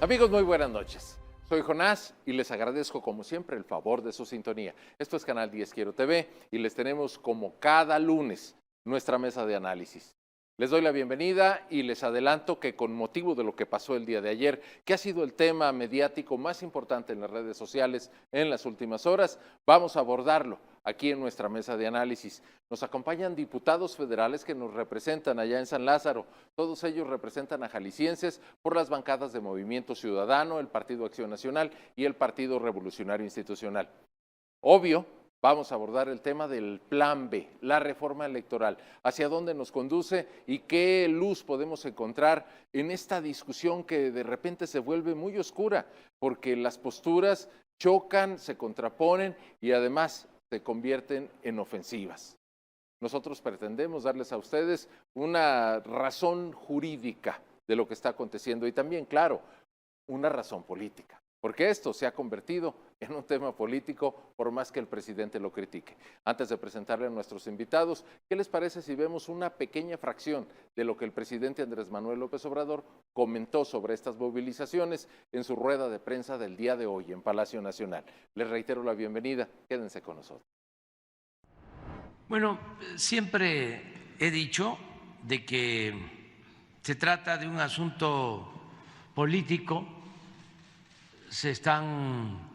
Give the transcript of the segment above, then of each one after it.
Amigos, muy buenas noches. Soy Jonás y les agradezco como siempre el favor de su sintonía. Esto es Canal 10 Quiero TV y les tenemos como cada lunes nuestra mesa de análisis. Les doy la bienvenida y les adelanto que con motivo de lo que pasó el día de ayer, que ha sido el tema mediático más importante en las redes sociales en las últimas horas, vamos a abordarlo aquí en nuestra mesa de análisis. Nos acompañan diputados federales que nos representan allá en San Lázaro. Todos ellos representan a jaliscienses por las bancadas de Movimiento Ciudadano, el Partido Acción Nacional y el Partido Revolucionario Institucional. Obvio, vamos a abordar el tema del Plan B, la reforma electoral, hacia dónde nos conduce y qué luz podemos encontrar en esta discusión que de repente se vuelve muy oscura, porque las posturas chocan, se contraponen y además se convierten en ofensivas. Nosotros pretendemos darles a ustedes una razón jurídica de lo que está aconteciendo y también, claro, una razón política, porque esto se ha convertido en un tema político por más que el presidente lo critique. Antes de presentarle a nuestros invitados, ¿qué les parece si vemos una pequeña fracción de lo que el presidente Andrés Manuel López Obrador comentó sobre estas movilizaciones en su rueda de prensa del día de hoy en Palacio Nacional? Les reitero la bienvenida, quédense con nosotros. Bueno, siempre he dicho de que se trata de un asunto político, se están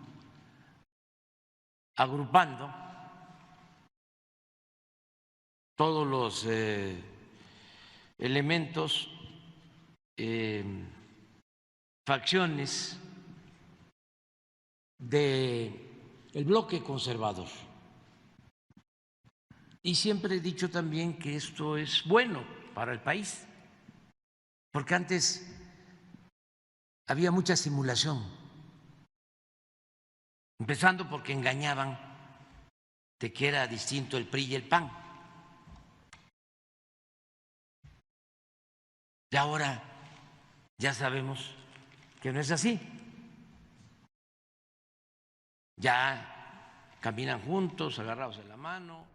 agrupando todos los elementos, facciones del bloque conservador. Y siempre he dicho también que esto es bueno para el país, porque antes había mucha simulación, empezando porque engañaban de que era distinto el PRI y el PAN. Y ahora ya sabemos que no es así. Ya caminan juntos, agarrados de la mano.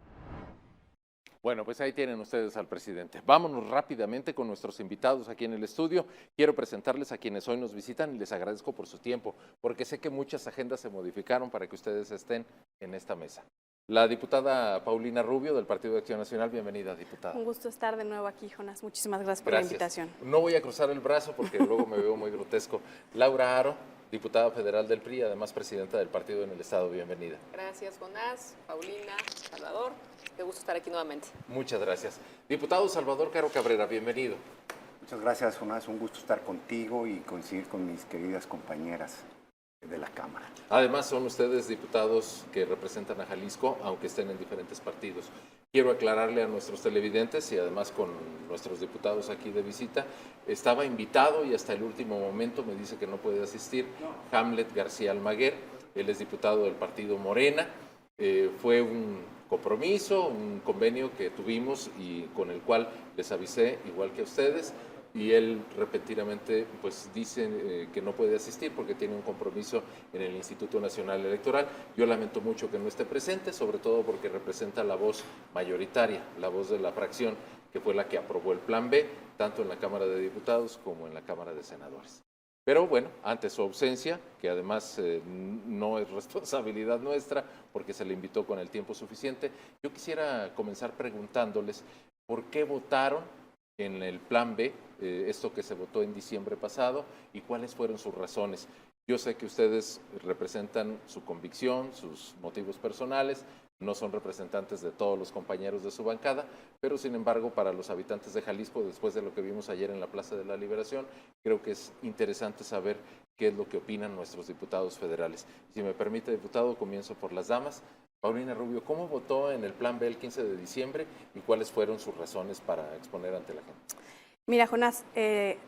Bueno, pues ahí tienen ustedes al presidente. Vámonos rápidamente con nuestros invitados aquí en el estudio. Quiero presentarles a quienes hoy nos visitan y les agradezco por su tiempo, porque sé que muchas agendas se modificaron para que ustedes estén en esta mesa. La diputada Paulina Rubio del Partido de Acción Nacional, bienvenida, diputada. Un gusto estar de nuevo aquí, Jonás. Muchísimas gracias por la invitación. No voy a cruzar el brazo porque luego me veo muy grotesco. Laura Haro, diputada federal del PRI, además presidenta del partido en el Estado, bienvenida. Gracias, Jonás, Paulina, Salvador. Qué gusto estar aquí nuevamente. Muchas gracias. Diputado Salvador Caro Cabrera, bienvenido. Muchas gracias, Jonás. Un gusto estar contigo y coincidir con mis queridas compañeras de la Cámara. Además, son ustedes diputados que representan a Jalisco, aunque estén en diferentes partidos. Quiero aclararle a nuestros televidentes y además con nuestros diputados aquí de visita, estaba invitado y hasta el último momento me dice que no puede asistir Hamlet García Almaguer, él es diputado del partido Morena. Fue un compromiso, un convenio que tuvimos y con el cual les avisé, igual que a ustedes, y él repentinamente pues dice que no puede asistir porque tiene un compromiso en el Instituto Nacional Electoral. Yo lamento mucho que no esté presente, sobre todo porque representa la voz mayoritaria, la voz de la fracción que fue la que aprobó el Plan B, tanto en la Cámara de Diputados como en la Cámara de Senadores. Pero bueno, ante su ausencia, que además no es responsabilidad nuestra porque se le invitó con el tiempo suficiente, yo quisiera comenzar preguntándoles por qué votaron en el Plan B, esto que se votó en diciembre pasado, y cuáles fueron sus razones. Yo sé que ustedes representan su convicción, sus motivos personales, no son representantes de todos los compañeros de su bancada, pero sin embargo para los habitantes de Jalisco, después de lo que vimos ayer en la Plaza de la Liberación, creo que es interesante saber qué es lo que opinan nuestros diputados federales. Si me permite, diputado, comienzo por las damas. Paulina Rubio, ¿cómo votó en el Plan B el 15 de diciembre y cuáles fueron sus razones para exponer ante la gente? Mira, Jonás,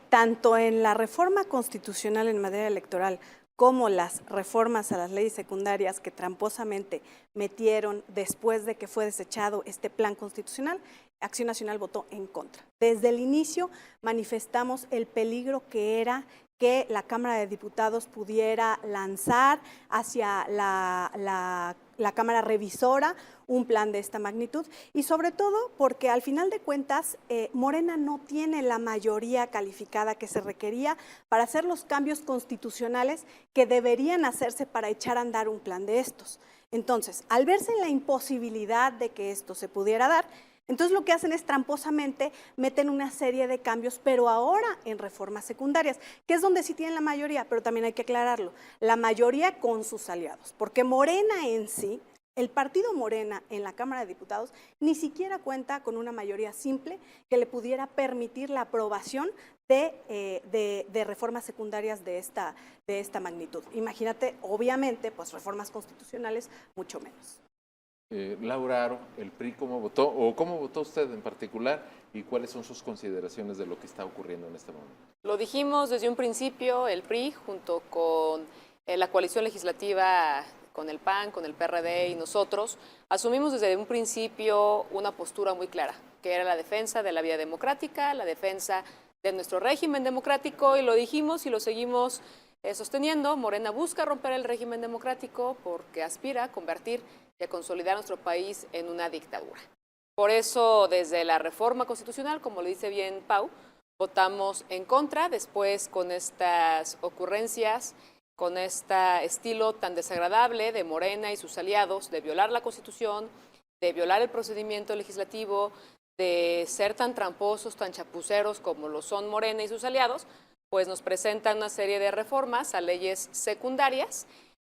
tanto en la reforma constitucional en materia electoral como las reformas a las leyes secundarias que tramposamente metieron después de que fue desechado este plan constitucional, Acción Nacional votó en contra. Desde el inicio manifestamos el peligro que era que la Cámara de Diputados pudiera lanzar hacia la Cámara Revisora un plan de esta magnitud, y sobre todo porque al final de cuentas Morena no tiene la mayoría calificada que se requería para hacer los cambios constitucionales que deberían hacerse para echar a andar un plan de estos. Entonces, al verse en la imposibilidad de que esto se pudiera dar, entonces lo que hacen es tramposamente meten una serie de cambios, pero ahora en reformas secundarias, que es donde sí tienen la mayoría, pero también hay que aclararlo, la mayoría con sus aliados, porque Morena en sí, el partido Morena en la Cámara de Diputados ni siquiera cuenta con una mayoría simple que le pudiera permitir la aprobación de reformas secundarias de esta magnitud. Imagínate, obviamente, pues reformas constitucionales mucho menos. Laura Aro, el PRI, ¿cómo votó? ¿O cómo votó usted en particular? ¿Y cuáles son sus consideraciones de lo que está ocurriendo en este momento? Lo dijimos desde un principio, el PRI, junto con la coalición legislativa, con el PAN, con el PRD y nosotros, asumimos desde un principio una postura muy clara, que era la defensa de la vía democrática, la defensa de nuestro régimen democrático, y lo dijimos y lo seguimos sosteniendo. Morena busca romper el régimen democrático porque aspira a convertir y a consolidar nuestro país en una dictadura. Por eso, desde la reforma constitucional, como lo dice bien Pau, votamos en contra. Después, con estas ocurrencias, con este estilo tan desagradable de Morena y sus aliados, de violar la Constitución, de violar el procedimiento legislativo, de ser tan tramposos, tan chapuceros como lo son Morena y sus aliados, pues nos presentan una serie de reformas a leyes secundarias,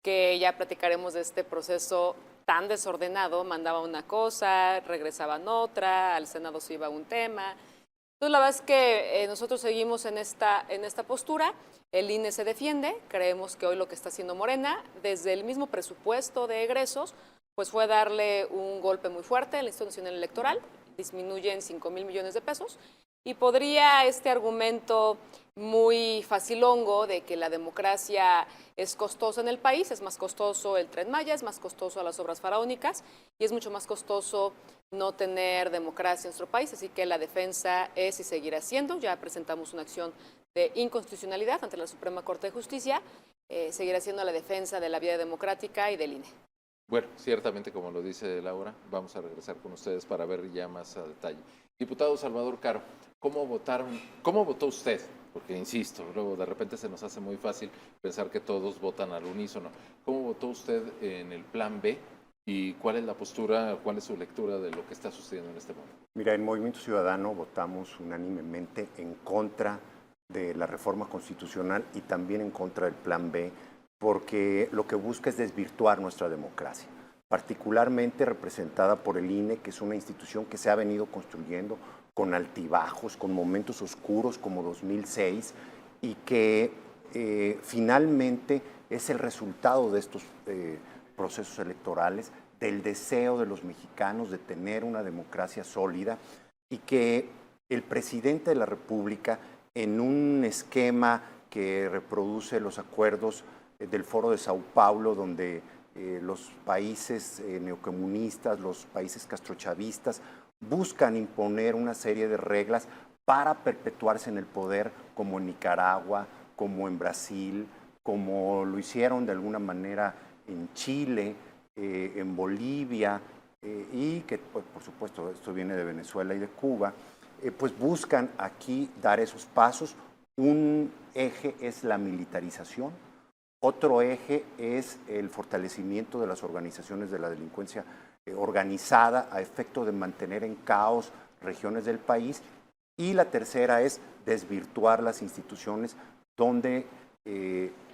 que ya platicaremos de este proceso tan desordenado. Mandaba una cosa, regresaban otra, al Senado se iba un tema. Entonces, la verdad es que nosotros seguimos en esta postura. El INE se defiende. Creemos que hoy lo que está haciendo Morena, desde el mismo presupuesto de egresos, pues fue darle un golpe muy fuerte a la Instituto Nacional Electoral. Disminuye en 5,000 millones de pesos. Y podría este argumento muy facilongo de que la democracia es costosa en el país, es más costoso el Tren Maya, es más costoso las obras faraónicas y es mucho más costoso no tener democracia en nuestro país, así que la defensa es y seguirá siendo. Ya presentamos una acción de inconstitucionalidad ante la Suprema Corte de Justicia, seguirá siendo la defensa de la vía democrática y del INE. Bueno, ciertamente, como lo dice Laura, vamos a regresar con ustedes para ver ya más a detalle. Diputado Salvador Caro, ¿cómo votó usted? Porque, insisto, luego de repente se nos hace muy fácil pensar que todos votan al unísono. ¿Cómo votó usted en el Plan B? ¿Y cuál es la postura, cuál es su lectura de lo que está sucediendo en este momento? Mira, en Movimiento Ciudadano votamos unánimemente en contra de la reforma constitucional y también en contra del Plan B, porque lo que busca es desvirtuar nuestra democracia, particularmente representada por el INE, que es una institución que se ha venido construyendo con altibajos, con momentos oscuros como 2006, y que finalmente es el resultado de estos procesos electorales, del deseo de los mexicanos de tener una democracia sólida, y que el presidente de la República, en un esquema que reproduce los acuerdos del Foro de Sao Paulo, donde los países neocomunistas, los países castrochavistas, buscan imponer una serie de reglas para perpetuarse en el poder, como en Nicaragua, como en Brasil, como lo hicieron de alguna manera en Chile, en Bolivia, y que, pues, por supuesto, esto viene de Venezuela y de Cuba, pues buscan aquí dar esos pasos. Un eje es la militarización, otro eje es el fortalecimiento de las organizaciones de la delincuencia organizada a efecto de mantener en caos regiones del país, y la tercera es desvirtuar las instituciones donde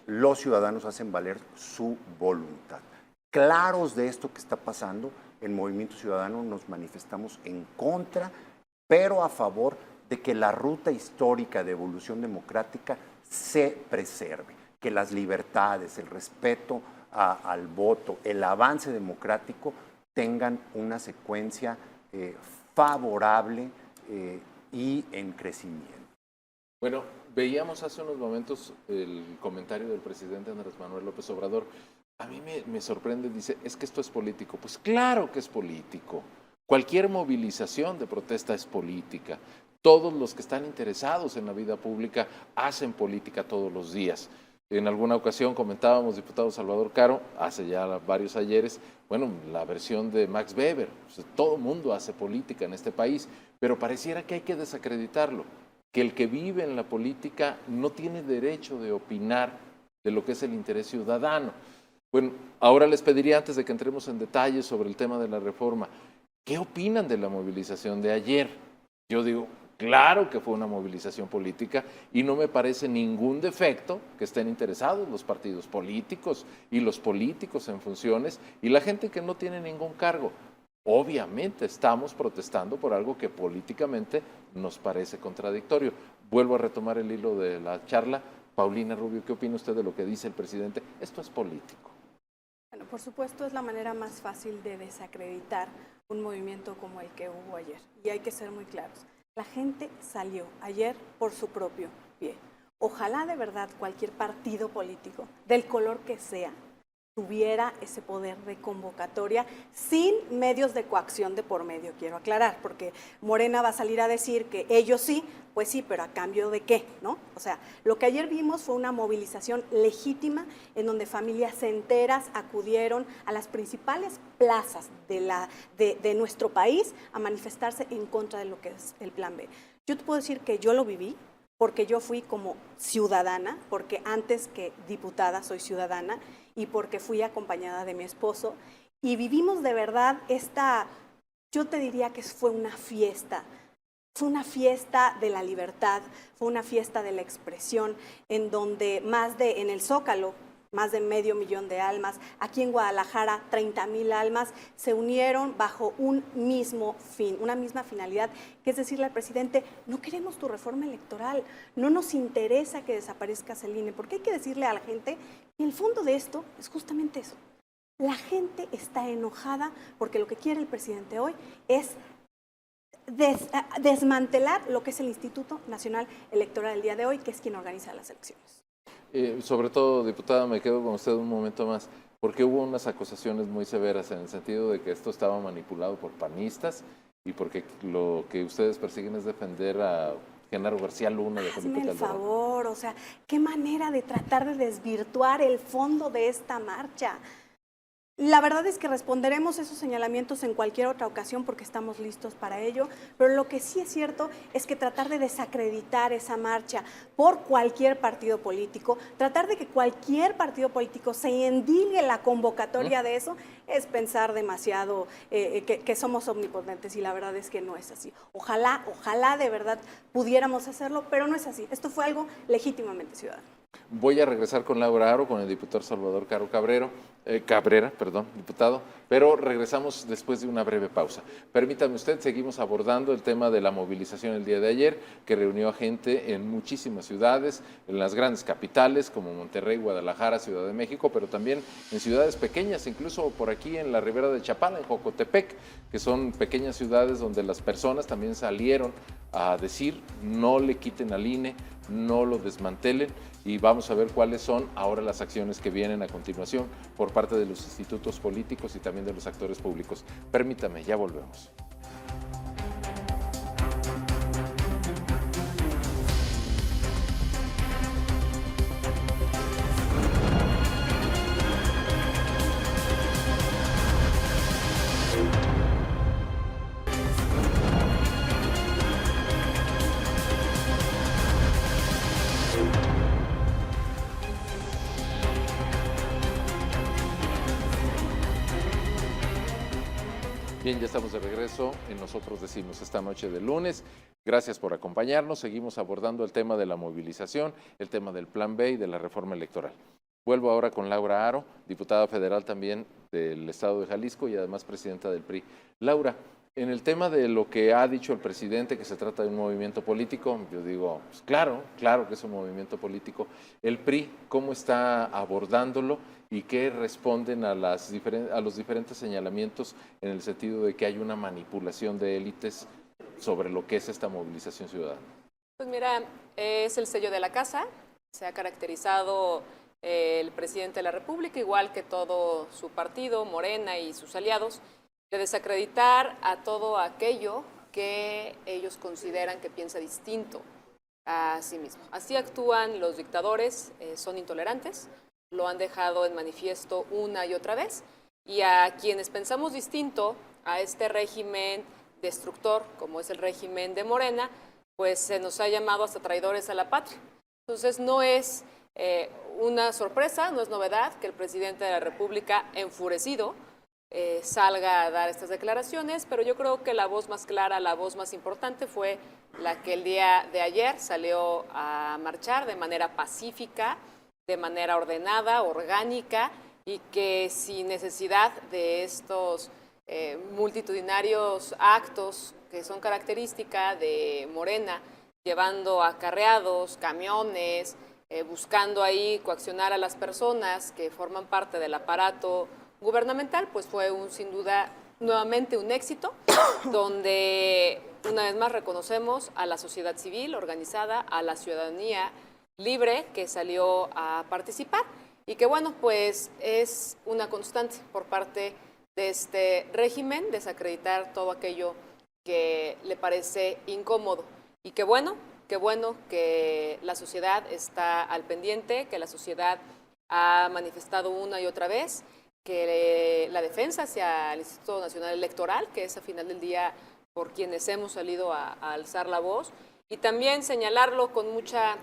los ciudadanos hacen valer su voluntad. Claros de esto que está pasando, en Movimiento Ciudadano nos manifestamos en contra, pero a favor de que la ruta histórica de evolución democrática se preserve, que las libertades, el respeto al voto, el avance democrático tengan una secuencia favorable y en crecimiento. Bueno, veíamos hace unos momentos el comentario del presidente Andrés Manuel López Obrador. A mí me sorprende, dice, es que esto es político. Pues claro que es político. Cualquier movilización de protesta es política. Todos los que están interesados en la vida pública hacen política todos los días. En alguna ocasión comentábamos, diputado Salvador Caro, hace ya varios ayeres, bueno, la versión de Max Weber. Todo el mundo hace política en este país, pero pareciera que hay que desacreditarlo, que el que vive en la política no tiene derecho de opinar de lo que es el interés ciudadano. Bueno, ahora les pediría, antes de que entremos en detalles sobre el tema de la reforma, ¿qué opinan de la movilización de ayer? Yo digo, claro que fue una movilización política y no me parece ningún defecto que estén interesados los partidos políticos y los políticos en funciones y la gente que no tiene ningún cargo. Obviamente estamos protestando por algo que políticamente nos parece contradictorio. Vuelvo a retomar el hilo de la charla. Paulina Rubio, ¿qué opina usted de lo que dice el presidente? Esto es político. Bueno, por supuesto es la manera más fácil de desacreditar un movimiento como el que hubo ayer. Y hay que ser muy claros. La gente salió ayer por su propio pie. Ojalá de verdad cualquier partido político, del color que sea, tuviera ese poder de convocatoria sin medios de coacción de por medio, quiero aclarar, porque Morena va a salir a decir que ellos sí, pues sí, pero ¿a cambio de qué? ¿No? O sea, lo que ayer vimos fue una movilización legítima en donde familias enteras acudieron a las principales plazas de nuestro país a manifestarse en contra de lo que es el Plan B. Yo te puedo decir que yo lo viví, porque yo fui como ciudadana, porque antes que diputada soy ciudadana, y porque fui acompañada de mi esposo, y vivimos de verdad yo te diría que fue una fiesta de la libertad, fue una fiesta de la expresión, en donde en el Zócalo, más de 500,000 de almas, aquí en Guadalajara 30,000 almas se unieron bajo un mismo fin, una misma finalidad, que es decirle al presidente, no queremos tu reforma electoral, no nos interesa que desaparezcas el INE, porque hay que decirle a la gente que el fondo de esto es justamente eso. La gente está enojada porque lo que quiere el presidente hoy es desmantelar lo que es el Instituto Nacional Electoral el día de hoy, que es quien organiza las elecciones. Sobre todo, diputada, me quedo con usted un momento más, porque hubo unas acusaciones muy severas en el sentido de que esto estaba manipulado por panistas y porque lo que ustedes persiguen es defender a Genaro García Luna de Felipe Hazme el Calderón. favor, o sea, qué manera de tratar de desvirtuar el fondo de esta marcha. La verdad es que responderemos esos señalamientos en cualquier otra ocasión porque estamos listos para ello, pero lo que sí es cierto es que tratar de desacreditar esa marcha por cualquier partido político, tratar de que cualquier partido político se endigue la convocatoria de eso, es pensar demasiado que somos omnipotentes y la verdad es que no es así. Ojalá de verdad pudiéramos hacerlo, pero no es así. Esto fue algo legítimamente ciudadano. Voy a regresar con Laura Aro, con el diputado Salvador Caro Cabrera, diputado, pero regresamos después de una breve pausa. Permítame usted, seguimos abordando el tema de la movilización el día de ayer, que reunió a gente en muchísimas ciudades, en las grandes capitales como Monterrey, Guadalajara, Ciudad de México, pero también en ciudades pequeñas, incluso por aquí en la Ribera de Chapala, en Jocotepec, que son pequeñas ciudades donde las personas también salieron a decir no le quiten al INE, no lo desmantelen, y vamos a ver cuáles son ahora las acciones que vienen a continuación por parte de los institutos políticos y también de los actores públicos. Permítame, ya volvemos. Bien, ya estamos de regreso en Nosotros Decimos esta noche de lunes. Gracias por acompañarnos. Seguimos abordando el tema de la movilización, el tema del Plan B y de la reforma electoral. Vuelvo ahora con Laura Aro, diputada federal también del Estado de Jalisco y además presidenta del PRI. Laura, en el tema de lo que ha dicho el presidente, que se trata de un movimiento político, yo digo, pues claro que es un movimiento político. El PRI, ¿cómo está abordándolo y qué responden a los diferentes señalamientos en el sentido de que hay una manipulación de élites sobre lo que es esta movilización ciudadana? Pues mira, es el sello de la casa, se ha caracterizado el presidente de la República, igual que todo su partido, Morena y sus aliados, de desacreditar a todo aquello que ellos consideran que piensa distinto a sí mismo. Así actúan los dictadores, son intolerantes, lo han dejado en manifiesto una y otra vez, y a quienes pensamos distinto a este régimen destructor, como es el régimen de Morena, pues se nos ha llamado hasta traidores a la patria. Entonces no es una sorpresa, no es novedad que el presidente de la República, enfurecido, salga a dar estas declaraciones, pero yo creo que la voz más clara, la voz más importante fue la que el día de ayer salió a marchar de manera pacífica, de manera ordenada, orgánica, y que sin necesidad de estos multitudinarios actos que son característica de Morena, llevando acarreados, camiones, buscando ahí coaccionar a las personas que forman parte del aparato gubernamental, pues fue sin duda nuevamente un éxito, donde una vez más reconocemos a la sociedad civil organizada, a la ciudadanía libre que salió a participar y que bueno, pues es una constante por parte de este régimen desacreditar todo aquello que le parece incómodo y qué bueno que la sociedad está al pendiente, que la sociedad ha manifestado una y otra vez que la defensa hacia el Instituto Nacional Electoral, que es a final del día por quienes hemos salido a alzar la voz, y también señalarlo con mucha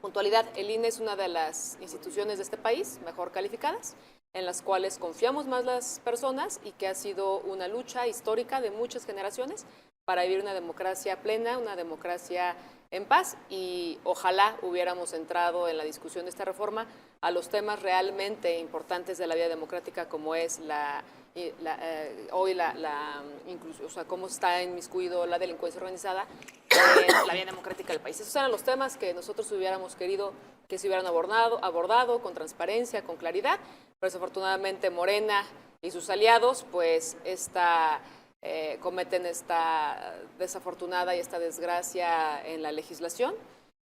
puntualidad. El INE es una de las instituciones de este país mejor calificadas, en las cuales confiamos más las personas y que ha sido una lucha histórica de muchas generaciones para vivir una democracia plena, una democracia en paz, y ojalá hubiéramos entrado en la discusión de esta reforma a los temas realmente importantes de la vida democrática, como es incluso, o sea, cómo está inmiscuido la delincuencia organizada en la vida democrática del país. Esos eran los temas que nosotros hubiéramos querido que se hubieran abordado con transparencia, con claridad, pero desafortunadamente Morena y sus aliados pues cometen esta desafortunada y esta desgracia en la legislación,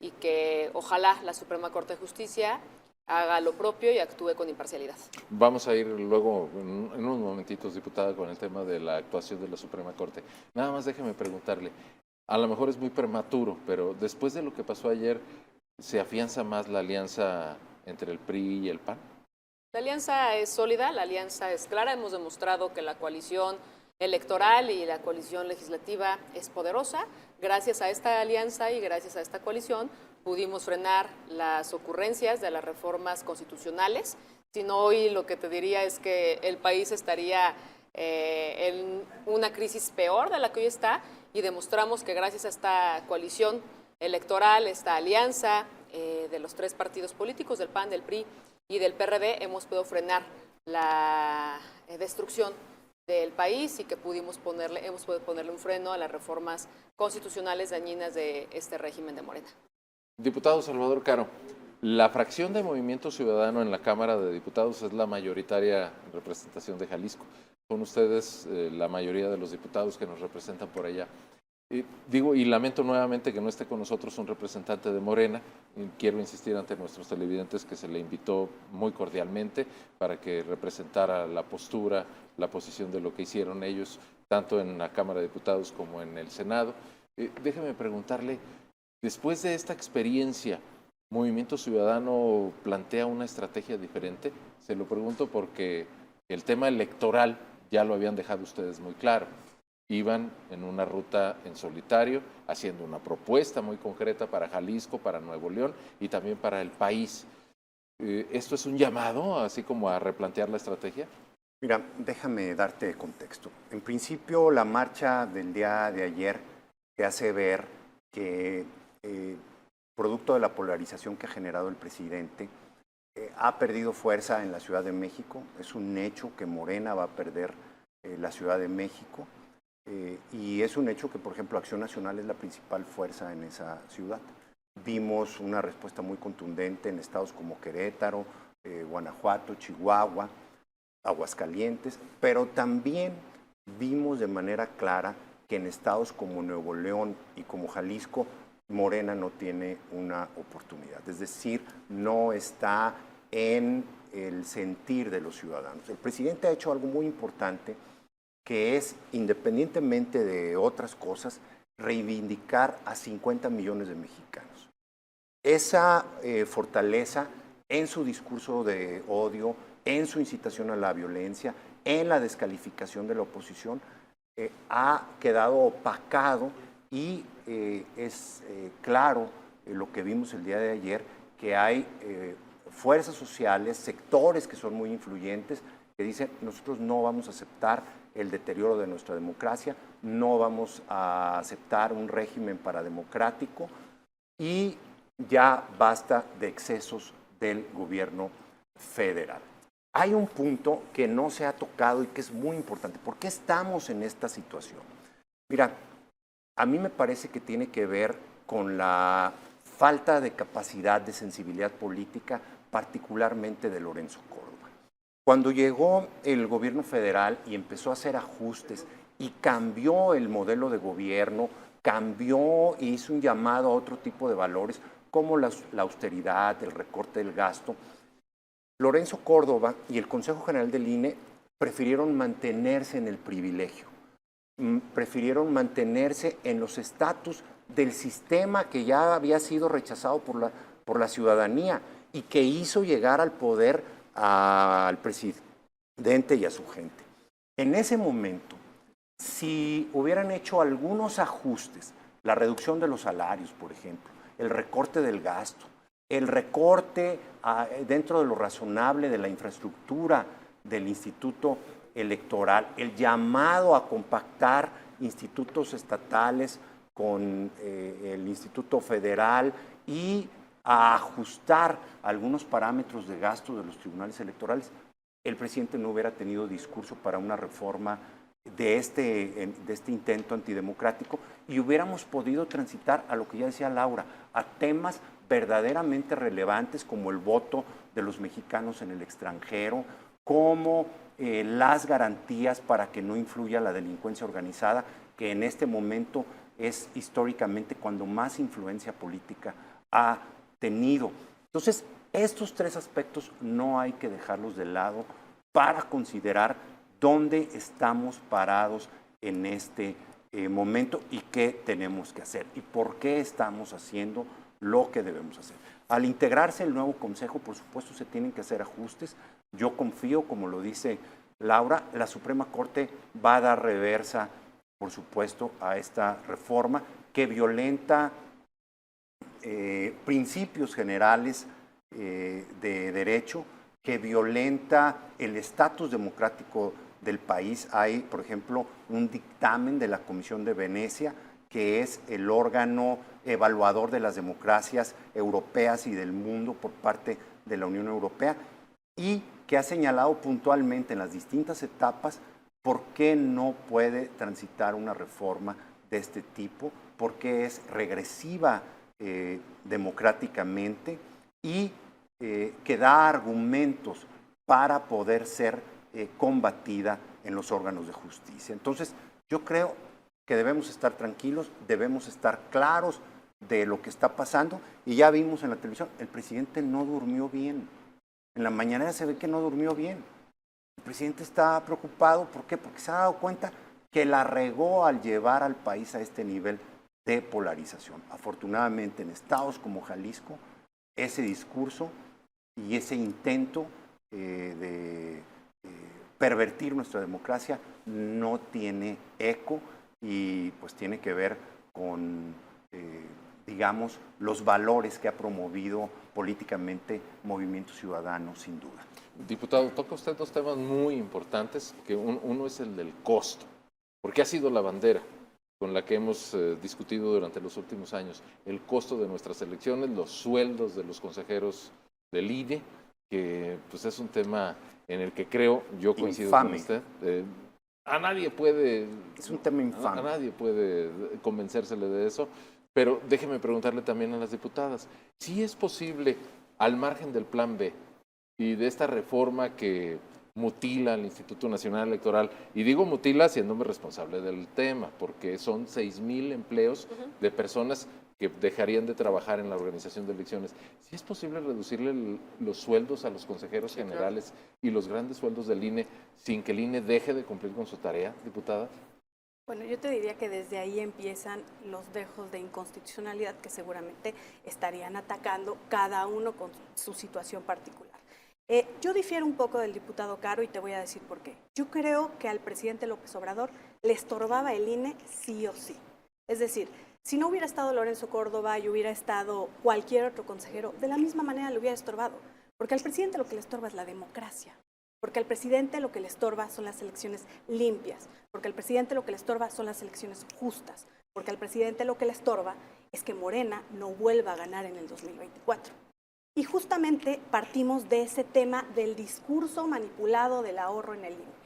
y que ojalá la Suprema Corte de Justicia haga lo propio y actúe con imparcialidad. Vamos a ir luego, en unos momentitos, diputada, con el tema de la actuación de la Suprema Corte. Nada más déjeme preguntarle, a lo mejor es muy prematuro, pero después de lo que pasó ayer, ¿se afianza más la alianza entre el PRI y el PAN? La alianza es sólida, la alianza es clara. Hemos demostrado que la coalición electoral y la coalición legislativa es poderosa. Gracias a esta alianza y gracias a esta coalición pudimos frenar las ocurrencias de las reformas constitucionales. Si no, hoy lo que te diría es que el país estaría en una crisis peor de la que hoy está, y demostramos que gracias a esta coalición electoral, esta alianza de los tres partidos políticos, del PAN, del PRI y del PRD, hemos podido frenar la destrucción del país y que hemos podido ponerle un freno a las reformas constitucionales dañinas de este régimen de Morena. Diputado Salvador Caro, la fracción de Movimiento Ciudadano en la Cámara de Diputados es la mayoritaria en representación de Jalisco. Son ustedes la mayoría de los diputados que nos representan por allá. Y lamento nuevamente que no esté con nosotros un representante de Morena. Quiero insistir ante nuestros televidentes que se le invitó muy cordialmente para que representara la postura, la posición de lo que hicieron ellos, tanto en la Cámara de Diputados como en el Senado. Déjeme preguntarle, después de esta experiencia, ¿Movimiento Ciudadano plantea una estrategia diferente? Se lo pregunto porque el tema electoral ya lo habían dejado ustedes muy claro. Iban en una ruta en solitario, haciendo una propuesta muy concreta para Jalisco, para Nuevo León y también para el país. ¿Esto es un llamado, así como a replantear la estrategia? Mira, déjame darte contexto. En principio, la marcha del día de ayer te hace ver que, producto de la polarización que ha generado el presidente, ha perdido fuerza en la Ciudad de México. Es un hecho que Morena va a perder la Ciudad de México. Y es un hecho que, por ejemplo, Acción Nacional es la principal fuerza en esa ciudad. Vimos una respuesta muy contundente en estados como Querétaro, Guanajuato, Chihuahua, Aguascalientes, pero también vimos de manera clara que en estados como Nuevo León y como Jalisco, Morena no tiene una oportunidad. Es decir, no está en el sentir de los ciudadanos. El presidente ha hecho algo muy importante, que es, independientemente de otras cosas, reivindicar a 50 millones de mexicanos. Esa fortaleza en su discurso de odio, en su incitación a la violencia, en la descalificación de la oposición, ha quedado opacado y es claro lo que vimos el día de ayer, que hay fuerzas sociales, sectores que son muy influyentes, que dicen nosotros no vamos a aceptar el deterioro de nuestra democracia, no vamos a aceptar un régimen parademocrático y ya basta de excesos del gobierno federal. Hay un punto que no se ha tocado y que es muy importante. ¿Por qué estamos en esta situación? Mira, a mí me parece que tiene que ver con la falta de capacidad de sensibilidad política, particularmente de Lorenzo Córdoba. Cuando llegó el gobierno federal y empezó a hacer ajustes y cambió el modelo de gobierno, cambió e hizo un llamado a otro tipo de valores como la austeridad, el recorte del gasto, Lorenzo Córdoba y el Consejo General del INE prefirieron mantenerse en el privilegio, prefirieron mantenerse en los estatus del sistema que ya había sido rechazado por la ciudadanía y que hizo llegar al poder al presidente y a su gente. En ese momento, si hubieran hecho algunos ajustes, la reducción de los salarios, por ejemplo, el recorte del gasto, el recorte dentro de lo razonable de la infraestructura del Instituto Electoral, el llamado a compactar institutos estatales con el Instituto Federal y a ajustar algunos parámetros de gasto de los tribunales electorales, el presidente no hubiera tenido discurso para una reforma de este intento antidemocrático y hubiéramos podido transitar a lo que ya decía Laura, a temas verdaderamente relevantes como el voto de los mexicanos en el extranjero, como las garantías para que no influya la delincuencia organizada, que en este momento es históricamente cuando más influencia política ha tenido. Entonces, estos tres aspectos no hay que dejarlos de lado para considerar dónde estamos parados en este momento y qué tenemos que hacer y por qué estamos haciendo lo que debemos hacer. Al integrarse el nuevo Consejo, por supuesto, se tienen que hacer ajustes. Yo confío, como lo dice Laura, la Suprema Corte va a dar reversa, por supuesto, a esta reforma que violenta principios generales de derecho, que violenta el estatus democrático del país. Hay, por ejemplo, un dictamen de la Comisión de Venecia, que es el órgano evaluador de las democracias europeas y del mundo por parte de la Unión Europea, y que ha señalado puntualmente en las distintas etapas por qué no puede transitar una reforma de este tipo, porque es regresiva democráticamente y que da argumentos para poder ser combatida en los órganos de justicia. Entonces, yo creo que debemos estar tranquilos, debemos estar claros de lo que está pasando, y ya vimos en la televisión, el presidente no durmió bien. En la mañanera se ve que no durmió bien. El presidente está preocupado, ¿por qué? Porque se ha dado cuenta que la regó al llevar al país a este nivel de polarización. Afortunadamente, en estados como Jalisco, ese discurso y ese intento de pervertir nuestra democracia no tiene eco y pues tiene que ver con, digamos, los valores que ha promovido políticamente Movimiento Ciudadano, sin duda. Diputado, toca usted dos temas muy importantes, que uno es el del costo, porque ha sido la bandera con la que hemos discutido durante los últimos años, el costo de nuestras elecciones, los sueldos de los consejeros del INE, que pues es un tema en el que creo, yo coincido infame con usted, a nadie puede... Es un tema infame. A nadie puede convencérsele de eso, pero déjeme preguntarle también a las diputadas, si es posible, al margen del Plan B y de esta reforma que mutila al Instituto Nacional Electoral, y digo mutila haciéndome responsable del tema, porque son 6,000 empleos de personas que dejarían de trabajar en la organización de elecciones. ¿Sí es posible reducirle los sueldos a los consejeros generales y los grandes sueldos del INE sin que el INE deje de cumplir con su tarea, diputada? Bueno, yo te diría que desde ahí empiezan los dejos de inconstitucionalidad que seguramente estarían atacando cada uno con su situación particular. Yo difiero un poco del diputado Caro y te voy a decir por qué. Yo creo que al presidente López Obrador le estorbaba el INE sí o sí. Es decir, si no hubiera estado Lorenzo Córdoba y hubiera estado cualquier otro consejero, de la misma manera le hubiera estorbado. Porque al presidente lo que le estorba es la democracia. Porque al presidente lo que le estorba son las elecciones limpias. Porque al presidente lo que le estorba son las elecciones justas. Porque al presidente lo que le estorba es que Morena no vuelva a ganar en el 2024. Y justamente partimos de ese tema del discurso manipulado del ahorro en el INE.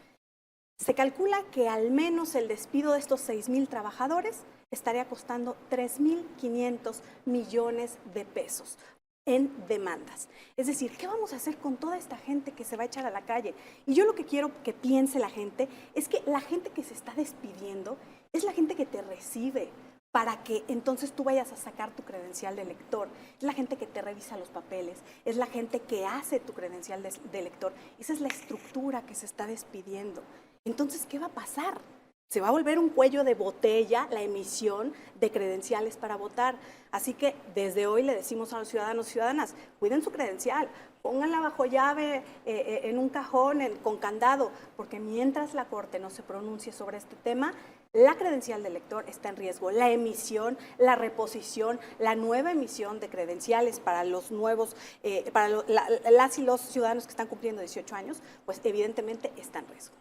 Se calcula que al menos el despido de estos 6,000 trabajadores estaría costando 3,500 millones de pesos en demandas. Es decir, ¿qué vamos a hacer con toda esta gente que se va a echar a la calle? Y yo lo que quiero que piense la gente es que la gente que se está despidiendo es la gente que te recibe para que entonces tú vayas a sacar tu credencial de elector. Es la gente que te revisa los papeles, es la gente que hace tu credencial de elector. Esa es la estructura que se está despidiendo. Entonces, ¿qué va a pasar? Se va a volver un cuello de botella la emisión de credenciales para votar. Así que desde hoy le decimos a los ciudadanos y ciudadanas, cuiden su credencial, pónganla bajo llave en un cajón con candado, porque mientras la Corte no se pronuncie sobre este tema, la credencial del elector está en riesgo. La emisión, la reposición, la nueva emisión de credenciales para los nuevos, las y los ciudadanos que están cumpliendo 18 años, pues evidentemente está en riesgo.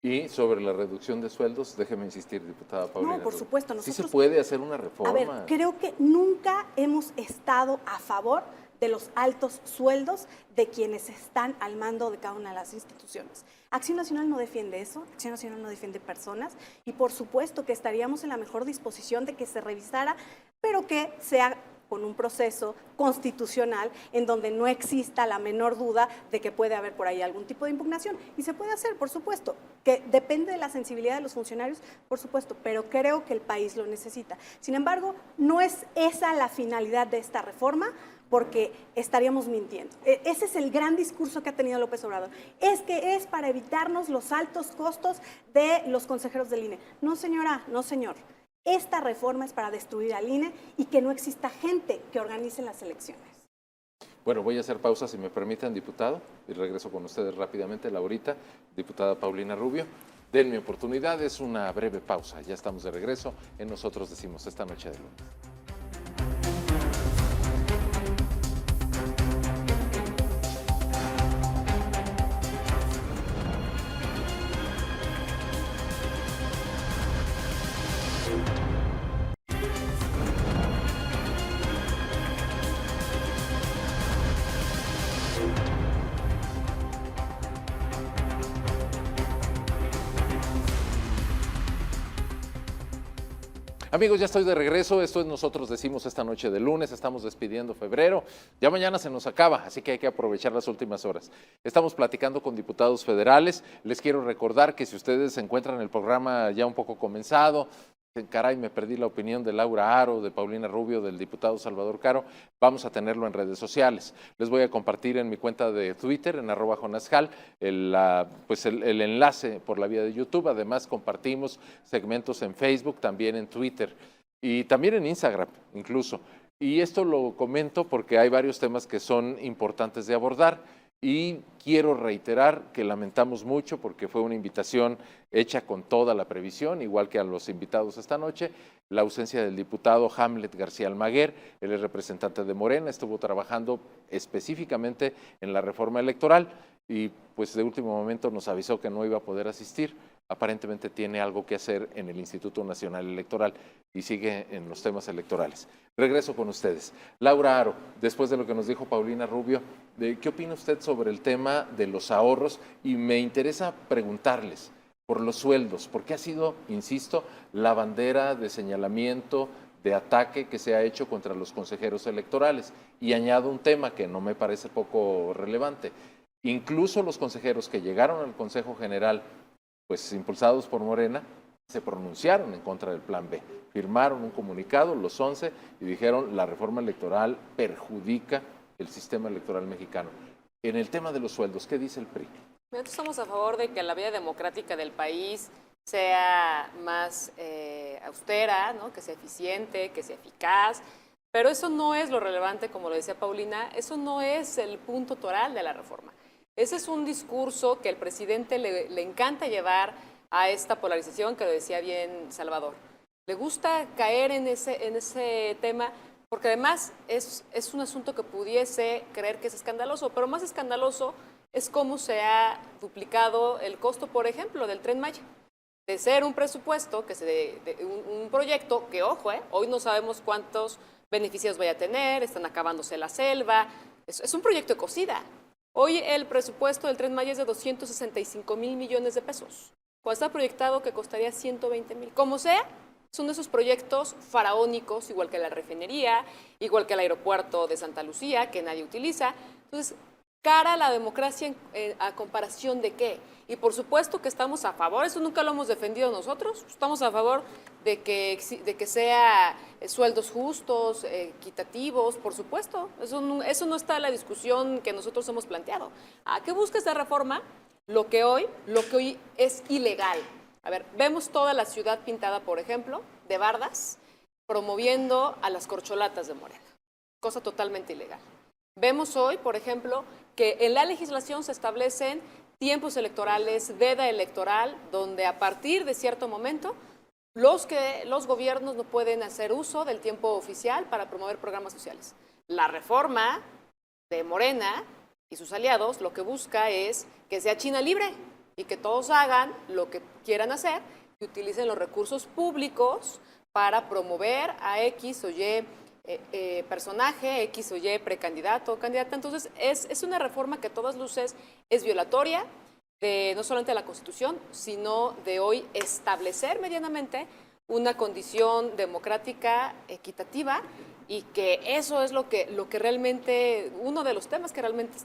Y sobre la reducción de sueldos, déjeme insistir, diputada Paulina. No, por supuesto. Sí se puede hacer una reforma. A ver, creo que nunca hemos estado a favor de los altos sueldos de quienes están al mando de cada una de las instituciones. Acción Nacional no defiende eso, Acción Nacional no defiende personas y por supuesto que estaríamos en la mejor disposición de que se revisara, pero que sea con un proceso constitucional en donde no exista la menor duda de que puede haber por ahí algún tipo de impugnación. Y se puede hacer, por supuesto, que depende de la sensibilidad de los funcionarios, por supuesto, pero creo que el país lo necesita. Sin embargo, no es esa la finalidad de esta reforma, porque estaríamos mintiendo. Ese es el gran discurso que ha tenido López Obrador. Es que es para evitarnos los altos costos de los consejeros del INE. No, señora, no, señor. Esta reforma es para destruir al INE y que no exista gente que organice las elecciones. Bueno, voy a hacer pausa, si me permiten, diputado, y regreso con ustedes rápidamente. Laurita, diputada Paulina Rubio, denme oportunidad, es una breve pausa. Ya estamos de regreso en Nosotros Decimos esta noche de lunes. Amigos, ya estoy de regreso, esto es Nosotros Decimos esta noche de lunes, estamos despidiendo febrero, ya mañana se nos acaba, así que hay que aprovechar las últimas horas. Estamos platicando con diputados federales, les quiero recordar que si ustedes se encuentran el programa ya un poco comenzado, caray, me perdí la opinión de Laura Aro, de Paulina Rubio, del diputado Salvador Caro, vamos a tenerlo en redes sociales. Les voy a compartir en mi cuenta de Twitter, en @jonasjal, el enlace por la vía de YouTube. Además, compartimos segmentos en Facebook, también en Twitter y también en Instagram, incluso. Y esto lo comento porque hay varios temas que son importantes de abordar. Y quiero reiterar que lamentamos mucho porque fue una invitación hecha con toda la previsión, igual que a los invitados esta noche, la ausencia del diputado Hamlet García Almaguer. Él es representante de Morena, estuvo trabajando específicamente en la reforma electoral y pues de último momento nos avisó que no iba a poder asistir. Aparentemente tiene algo que hacer en el Instituto Nacional Electoral y sigue en los temas electorales. Regreso con ustedes. Laura Aro, después de lo que nos dijo Paulina Rubio, ¿qué opina usted sobre el tema de los ahorros? Y me interesa preguntarles por los sueldos, porque ha sido, insisto, la bandera de señalamiento, de ataque que se ha hecho contra los consejeros electorales. Y añado un tema que no me parece poco relevante. Incluso los consejeros que llegaron al Consejo General, pues impulsados por Morena, se pronunciaron en contra del plan B. Firmaron un comunicado, los 11, y dijeron la reforma electoral perjudica el sistema electoral mexicano. En el tema de los sueldos, ¿qué dice el PRI? Nosotros estamos a favor de que la vida democrática del país sea más austera, ¿no? Que sea eficiente, que sea eficaz, pero eso no es lo relevante, como lo decía Paulina, eso no es el punto toral de la reforma. Ese es un discurso que el presidente le encanta llevar a esta polarización, que lo decía bien Salvador. Le gusta caer en ese tema, porque además es un asunto que pudiese creer que es escandaloso, pero más escandaloso es cómo se ha duplicado el costo, por ejemplo, del Tren Maya. De ser un presupuesto, un proyecto que, ojo, hoy no sabemos cuántos beneficios vaya a tener, están acabándose la selva, es un proyecto de cocida. Hoy el presupuesto del Tren Maya es de 265,000 millones de pesos, cuando está proyectado que costaría 120,000. Como sea, son de esos proyectos faraónicos, igual que la refinería, igual que el aeropuerto de Santa Lucía, que nadie utiliza. Entonces, cara a la democracia a comparación de qué. Y por supuesto que estamos a favor, eso nunca lo hemos defendido nosotros, estamos a favor de que sea sueldos justos, equitativos, por supuesto. Eso no está en la discusión que nosotros hemos planteado. ¿A qué busca esta reforma? Lo que hoy es ilegal. A ver, vemos toda la ciudad pintada, por ejemplo, de bardas, promoviendo a las corcholatas de Morena, cosa totalmente ilegal. Vemos hoy, por ejemplo, que en la legislación se establecen tiempos electorales, veda electoral, donde a partir de cierto momento los gobiernos no pueden hacer uso del tiempo oficial para promover programas sociales. La reforma de Morena y sus aliados lo que busca es que sea China libre y que todos hagan lo que quieran hacer y utilicen los recursos públicos para promover a X o Y personaje, X o Y precandidato o candidata. Entonces, es una reforma que a todas luces es violatoria de no solamente de la Constitución, sino de hoy establecer medianamente una condición democrática equitativa, y que eso es lo que realmente, uno de los temas que realmente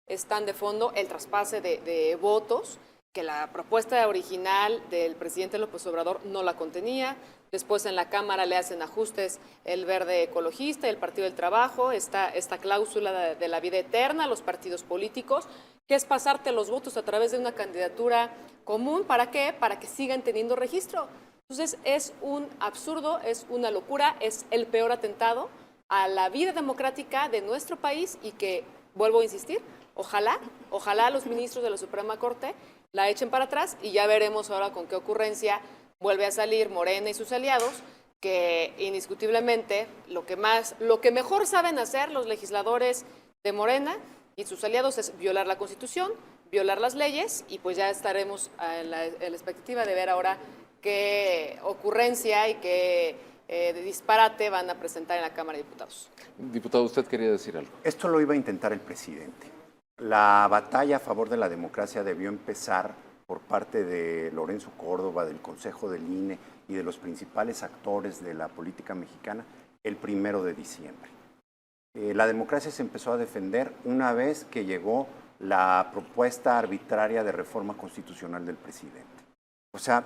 están de fondo, el traspase de votos, que la propuesta original del presidente López Obrador no la contenía. Después en la Cámara le hacen ajustes el Verde Ecologista y el Partido del Trabajo, esta cláusula de la vida eterna a los partidos políticos, que es pasarte los votos a través de una candidatura común. ¿Para qué? Para que sigan teniendo registro. Entonces es un absurdo, es una locura, es el peor atentado a la vida democrática de nuestro país, y que, vuelvo a insistir, ojalá los ministros de la Suprema Corte la echen para atrás, y ya veremos ahora con qué ocurrencia vuelve a salir Morena y sus aliados, que indiscutiblemente lo que mejor saben hacer los legisladores de Morena y sus aliados es violar la Constitución, violar las leyes, y pues ya estaremos en la expectativa de ver ahora qué ocurrencia y qué disparate van a presentar en la Cámara de Diputados. Diputado, usted quería decir algo. Esto lo iba a intentar el presidente. La batalla a favor de la democracia debió empezar por parte de Lorenzo Córdoba, del Consejo del INE y de los principales actores de la política mexicana el 1 de diciembre. La democracia se empezó a defender una vez que llegó la propuesta arbitraria de reforma constitucional del presidente. O sea,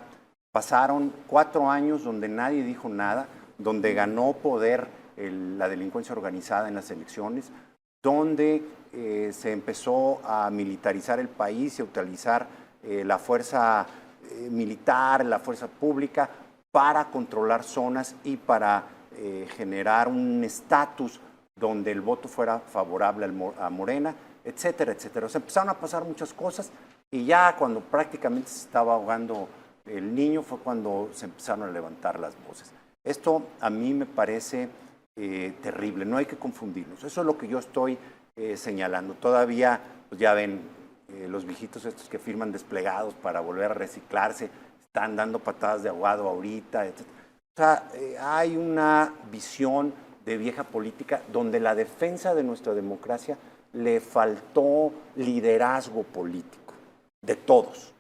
pasaron 4 años donde nadie dijo nada, donde ganó poder la delincuencia organizada en las elecciones, donde se empezó a militarizar el país y a utilizar la fuerza militar, la fuerza pública para controlar zonas y para generar un estatus donde el voto fuera favorable a Morena, etcétera, etcétera. O sea, empezaron a pasar muchas cosas, y ya cuando prácticamente se estaba ahogando el niño fue cuando se empezaron a levantar las voces. Esto a mí me parece terrible, no hay que confundirnos. Eso es lo que yo estoy señalando. Todavía, pues ya ven, los viejitos estos que firman desplegados para volver a reciclarse, están dando patadas de ahogado ahorita, etc. O sea, hay una visión de vieja política donde la defensa de nuestra democracia le faltó liderazgo político, de todos,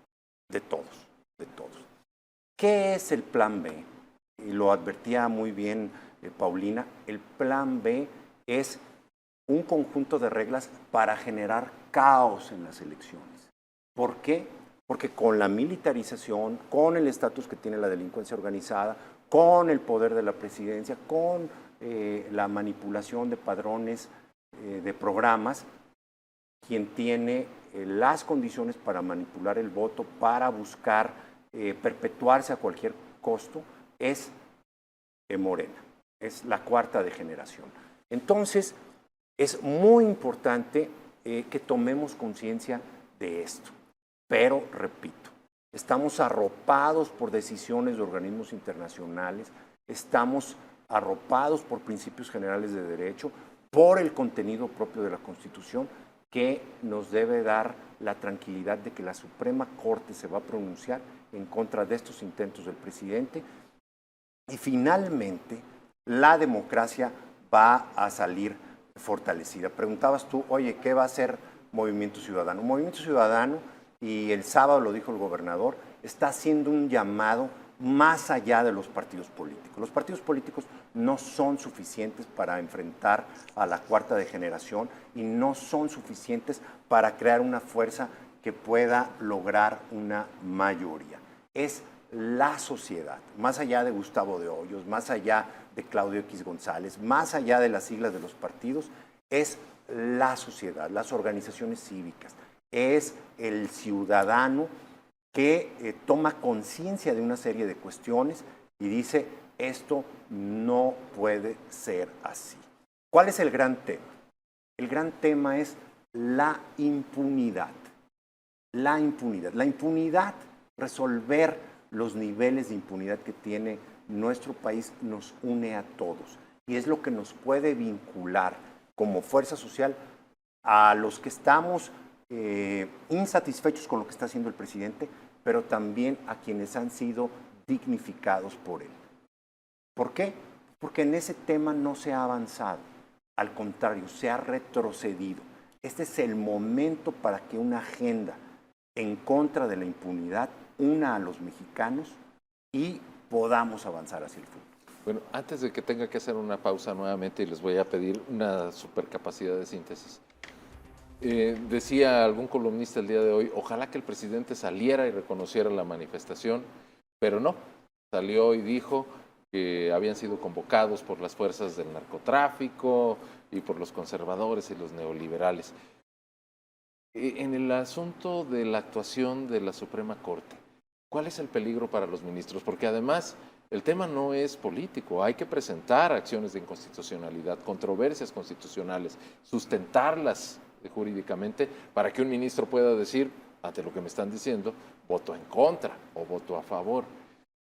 de todos, de todos. ¿Qué es el plan B? Y lo advertía muy bien Paulina, el plan B es un conjunto de reglas para generar caos en las elecciones. ¿Por qué? porque con la militarización, con el estatus que tiene la delincuencia organizada, con el poder de la presidencia, con la manipulación de padrones de programas, quien tiene las condiciones para manipular el voto, para buscar perpetuarse a cualquier costo, es Morena, es la cuarta degeneración. Entonces, es muy importante que tomemos conciencia de esto. Pero, repito, estamos arropados por decisiones de organismos internacionales, estamos arropados por principios generales de derecho, por el contenido propio de la Constitución, que nos debe dar la tranquilidad de que la Suprema Corte se va a pronunciar en contra de estos intentos del presidente y finalmente la democracia va a salir fortalecida. Preguntabas tú, oye, ¿qué va a hacer Movimiento Ciudadano? Movimiento Ciudadano, y el sábado lo dijo el gobernador, está haciendo un llamado más allá de los partidos políticos. Los partidos políticos no son suficientes para enfrentar a la cuarta degeneración y no son suficientes para crear una fuerza que pueda lograr una mayoría. Es la sociedad, más allá de Gustavo de Hoyos, más allá de Claudio X González, más allá de las siglas de los partidos, es la sociedad, las organizaciones cívicas, es el ciudadano que toma conciencia de una serie de cuestiones y dice, esto no puede ser así. ¿Cuál es el gran tema? El gran tema es la impunidad. La impunidad. La impunidad, resolver los niveles de impunidad que tiene nuestro país nos une a todos y es lo que nos puede vincular como fuerza social a los que estamos insatisfechos con lo que está haciendo el presidente, pero también a quienes han sido dignificados por él. ¿Por qué? Porque en ese tema no se ha avanzado, al contrario, se ha retrocedido. Este es el momento para que una agenda en contra de la impunidad una a los mexicanos y podamos avanzar hacia el futuro. Bueno, antes de que tenga que hacer una pausa nuevamente y les voy a pedir una supercapacidad de síntesis. Decía algún columnista el día de hoy, ojalá que el presidente saliera y reconociera la manifestación, pero no, salió y dijo que habían sido convocados por las fuerzas del narcotráfico y por los conservadores y los neoliberales. En el asunto de la actuación de la Suprema Corte, ¿cuál es el peligro para los ministros? Porque además el tema no es político, hay que presentar acciones de inconstitucionalidad, controversias constitucionales, sustentarlas jurídicamente para que un ministro pueda decir, ante lo que me están diciendo, voto en contra o voto a favor.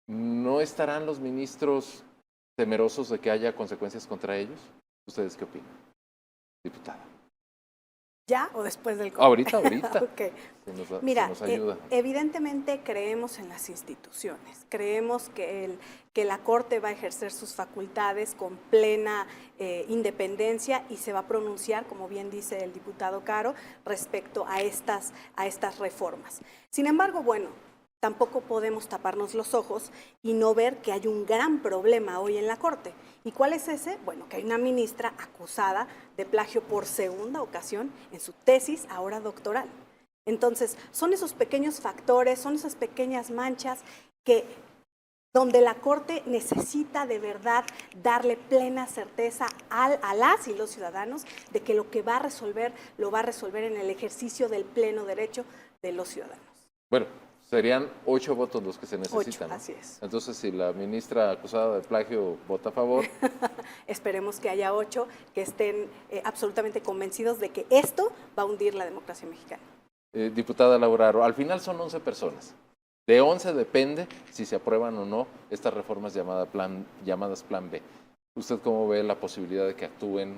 ¿No estarán los ministros temerosos de que haya consecuencias contra ellos? ¿Ustedes qué opinan, diputada? ¿Ya o después del Ahorita. Okay. Mira, se nos ayuda. Evidentemente creemos en las instituciones, creemos que la Corte va a ejercer sus facultades con plena independencia y se va a pronunciar, como bien dice el diputado Caro, respecto a estas reformas. Sin embargo, bueno, tampoco podemos taparnos los ojos y no ver que hay un gran problema hoy en la Corte. ¿Y cuál es ese? Bueno, que hay una ministra acusada de plagio por segunda ocasión en su tesis, ahora doctoral. Entonces, son esos pequeños factores, son esas pequeñas manchas donde la Corte necesita de verdad darle plena certeza a las y los ciudadanos de que lo que va a resolver, lo va a resolver en el ejercicio del pleno derecho de los ciudadanos. Bueno, serían 8 votos los que se necesitan. 8, así es. Entonces, si la ministra acusada de plagio vota a favor... Esperemos que haya 8 que estén absolutamente convencidos de que esto va a hundir la democracia mexicana. Diputada Laura Aro, al final son 11 personas. De 11 depende si se aprueban o no estas reformas llamadas Plan B. ¿Usted cómo ve la posibilidad de que actúen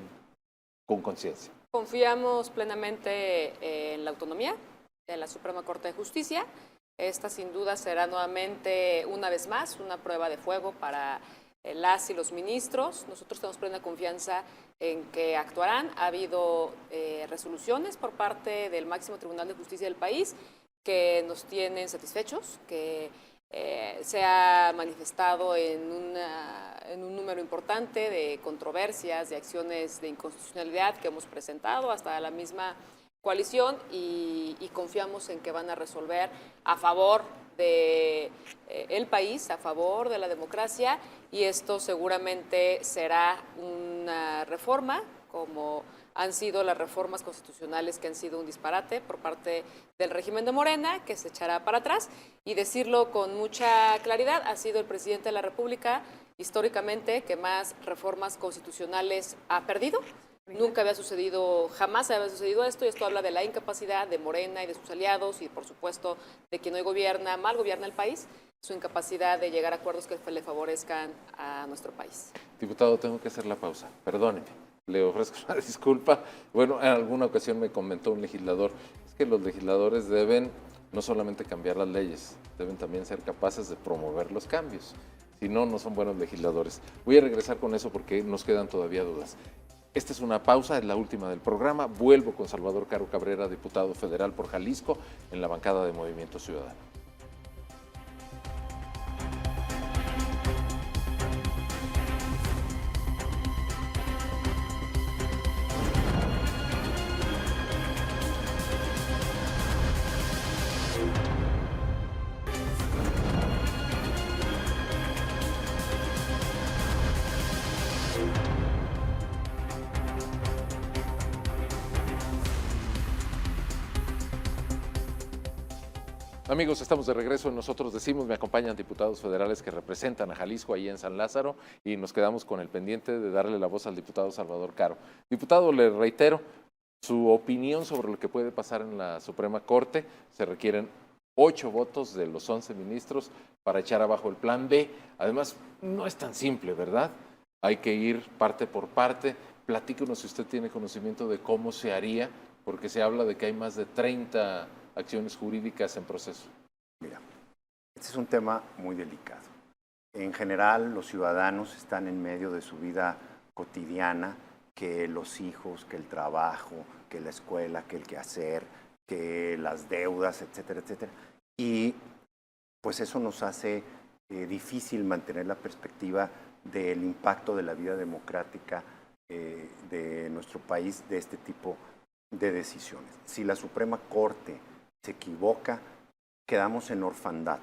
con conciencia? Confiamos plenamente en la autonomía de la Suprema Corte de Justicia. Esta sin duda será nuevamente, una vez más, una prueba de fuego para las y los ministros. Nosotros tenemos plena confianza en que actuarán. Ha habido resoluciones por parte del máximo Tribunal de Justicia del país que nos tienen satisfechos, que se ha manifestado en un número importante de controversias, de acciones de inconstitucionalidad que hemos presentado, hasta la misma coalición y confiamos en que van a resolver a favor de el país, a favor de la democracia, y esto seguramente será una reforma como han sido las reformas constitucionales que han sido un disparate por parte del régimen de Morena, que se echará para atrás, y decirlo con mucha claridad, ha sido el presidente de la República históricamente que más reformas constitucionales ha perdido. Nunca había sucedido, jamás había sucedido esto, y esto habla de la incapacidad de Morena y de sus aliados y, por supuesto, de quien hoy gobierna, mal gobierna el país, su incapacidad de llegar a acuerdos que le favorezcan a nuestro país. Diputado, tengo que hacer la pausa, perdóneme, le ofrezco una disculpa. Bueno, en alguna ocasión me comentó un legislador, es que los legisladores deben no solamente cambiar las leyes, deben también ser capaces de promover los cambios. Si no, no son buenos legisladores. Voy a regresar con eso porque nos quedan todavía dudas. Esta es una pausa, es la última del programa. Vuelvo con Salvador Caro Cabrera, diputado federal por Jalisco, en la bancada de Movimiento Ciudadano. Amigos, estamos de regreso. Nosotros decimos, me acompañan diputados federales que representan a Jalisco ahí en San Lázaro, y nos quedamos con el pendiente de darle la voz al diputado Salvador Caro. Diputado, le reitero su opinión sobre lo que puede pasar en la Suprema Corte. Se requieren 8 votos de los 11 ministros para echar abajo el Plan B. Además, no es tan simple, ¿verdad? Hay que ir parte por parte. Platíquenos si usted tiene conocimiento de cómo se haría, porque se habla de que hay más de 30 acciones jurídicas en proceso. Mira, este es un tema muy delicado. En general, los ciudadanos están en medio de su vida cotidiana, que los hijos, que el trabajo, que la escuela, que el quehacer, que las deudas, etcétera, etcétera. Y pues eso nos hace difícil mantener la perspectiva del impacto de la vida democrática de nuestro país de este tipo de decisiones. Si la Suprema Corte se equivoca, quedamos en orfandad.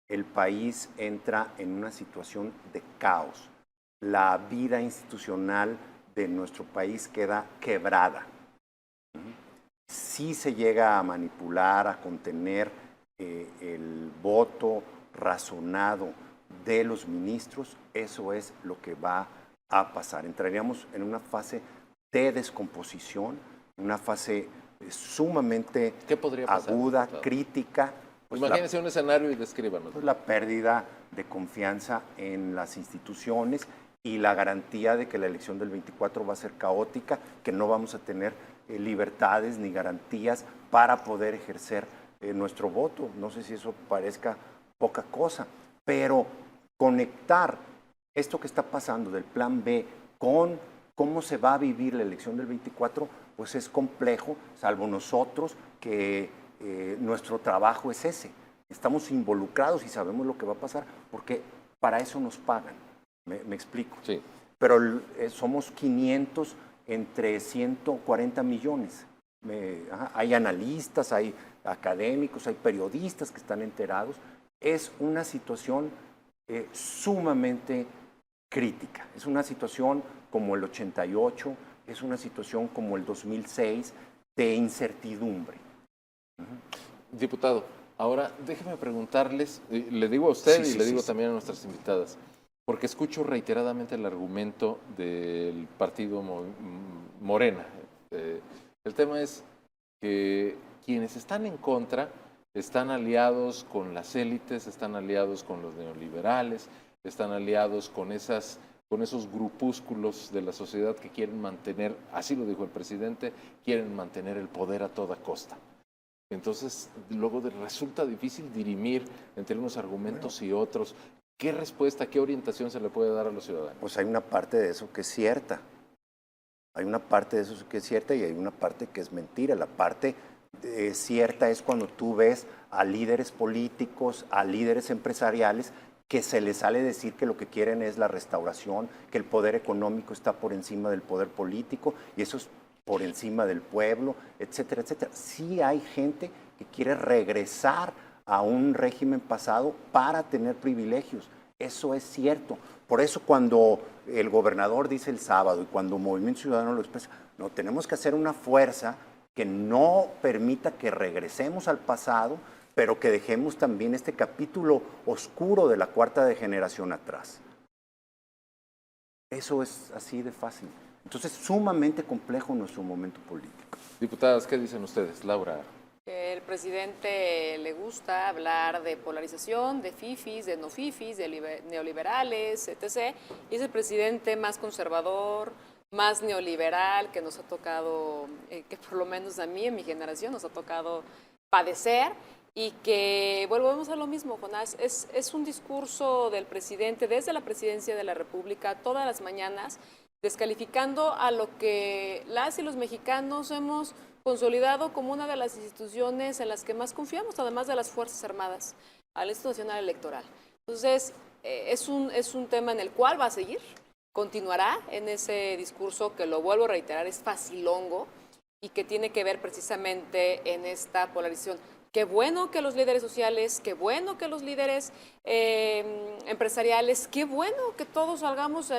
El país entra en una situación de caos. La vida institucional de nuestro país queda quebrada. Si se llega a manipular, a contener el voto razonado de los ministros, eso es lo que va a pasar. Entraríamos en una fase de descomposición, una fase sumamente aguda, diputado? Crítica. Pues imagínense un escenario y descríbanos. Pues la pérdida de confianza en las instituciones y la garantía de que la elección del 24 va a ser caótica, que no vamos a tener libertades ni garantías para poder ejercer nuestro voto. No sé si eso parezca poca cosa, pero conectar esto que está pasando del Plan B con cómo se va a vivir la elección del 24, pues es complejo, salvo nosotros que nuestro trabajo es ese. Estamos involucrados y sabemos lo que va a pasar porque para eso nos pagan. ¿Me explico? Sí. Pero somos 500 entre 140 millones. Hay analistas, hay académicos, hay periodistas que están enterados. Es una situación sumamente crítica. Es una situación como el 88, es una situación como el 2006 de incertidumbre. Diputado, ahora déjeme preguntarles, le digo a usted y le digo también a nuestras invitadas, porque escucho reiteradamente el argumento del partido Morena. El tema es que quienes están en contra están aliados con las élites, están aliados con los neoliberales, están aliados con esos grupúsculos de la sociedad que quieren mantener, así lo dijo el presidente, quieren mantener el poder a toda costa. Entonces, luego resulta difícil dirimir entre unos argumentos y otros. ¿Qué respuesta, qué orientación se le puede dar a los ciudadanos? Pues hay una parte de eso que es cierta. Hay una parte de eso que es cierta y hay una parte que es mentira. La parte cierta es cuando tú ves a líderes políticos, a líderes empresariales que se les sale decir que lo que quieren es la restauración, que el poder económico está por encima del poder político, y eso es por encima del pueblo, etcétera, etcétera. Sí hay gente que quiere regresar a un régimen pasado para tener privilegios. Eso es cierto. Por eso cuando el gobernador dice el sábado y cuando Movimiento Ciudadano lo expresa, no, tenemos que hacer una fuerza que no permita que regresemos al pasado, pero que dejemos también este capítulo oscuro de la cuarta degeneración atrás. Eso es así de fácil. Entonces, sumamente complejo nuestro momento político. Diputadas, ¿qué dicen ustedes? Laura. El presidente le gusta hablar de polarización, de fifis, de no fifis, de neoliberales, etc. Y es el presidente más conservador, más neoliberal que nos ha tocado, que por lo menos a mí, en mi generación, nos ha tocado padecer. Y que, volvemos a lo mismo, Jonás, es un discurso del presidente desde la presidencia de la República todas las mañanas, descalificando a lo que las y los mexicanos hemos consolidado como una de las instituciones en las que más confiamos, además de las Fuerzas Armadas, al Instituto Nacional Electoral. Entonces, es un tema en el cual va a seguir, continuará en ese discurso que, lo vuelvo a reiterar, es facilongo y que tiene que ver precisamente en esta polarización. Qué bueno que los líderes sociales, qué bueno que los líderes empresariales, qué bueno que todos salgamos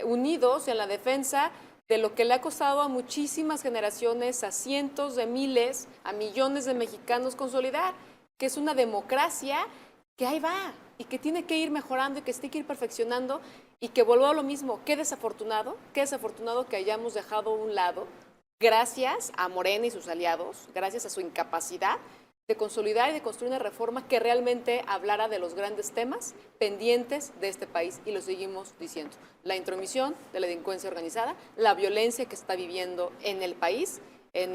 unidos en la defensa de lo que le ha costado a muchísimas generaciones, a cientos de miles, a millones de mexicanos consolidar, que es una democracia que ahí va y que tiene que ir mejorando y que se tiene que ir perfeccionando y que vuelvo a lo mismo, qué desafortunado que hayamos dejado a un lado, gracias a Morena y sus aliados, gracias a su incapacidad de consolidar y de construir una reforma que realmente hablara de los grandes temas pendientes de este país, y lo seguimos diciendo. La intromisión de la delincuencia organizada, la violencia que está viviendo en el país, en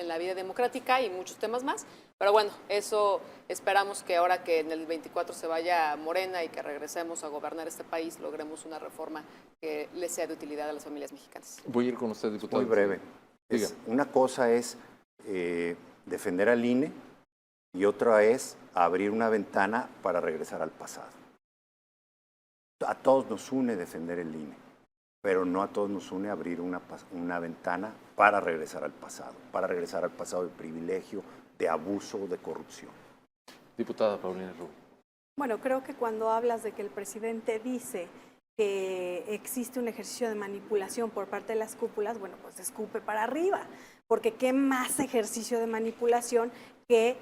la vida democrática y muchos temas más. Pero bueno, eso esperamos que ahora que en el 24 se vaya Morena y que regresemos a gobernar este país, logremos una reforma que le sea de utilidad a las familias mexicanas. Voy a ir con usted, diputado. Muy breve. Una cosa es defender al INE y otra es abrir una ventana para regresar al pasado. A todos nos une defender el INE, pero no a todos nos une abrir una ventana para regresar al pasado de privilegio, de abuso, de corrupción. Diputada Paulina Rubio. Bueno, creo que cuando hablas de que el presidente dice que existe un ejercicio de manipulación por parte de las cúpulas, bueno, pues escupe para arriba, porque qué más ejercicio de manipulación que